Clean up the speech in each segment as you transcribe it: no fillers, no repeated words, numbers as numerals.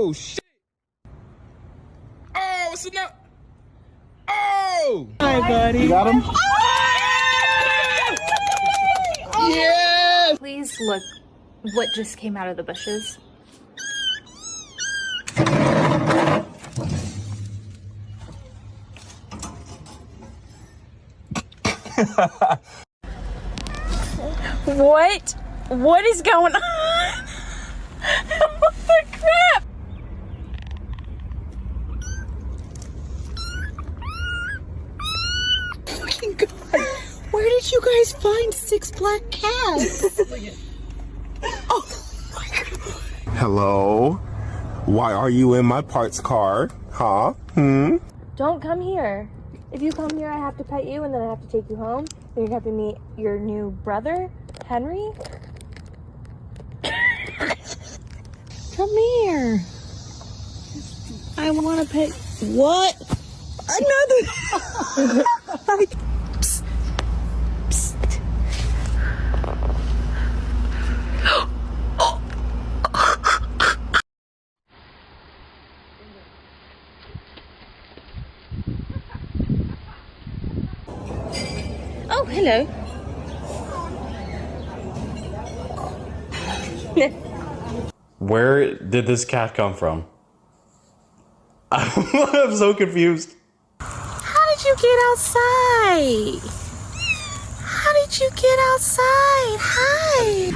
Oh, shit. Oh, it's enough. Oh! Hi, buddy. You got him? Yes! Please look what just came out of the bushes. What? What is going on? What the crap? Fucking God. Where did you guys find 6 black cats? Oh my God. Hello? Why are you in my parts car? Huh? Don't come here. If you come here, I have to pet you, and then I have to take you home. Then you have to meet your new brother, Henry. Come here. I want to pet. What? Another. Like, psst. Psst. Oh, hello. Where did this cat come from? I'm so confused. How did you get outside? How did you get outside? Hi.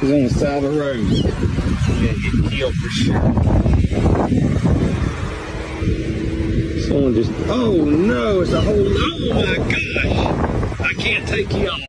He's on the side of the road. He's gonna get killed for sure. Someone just, oh no, it's a whole, oh my gosh. I can't take you off.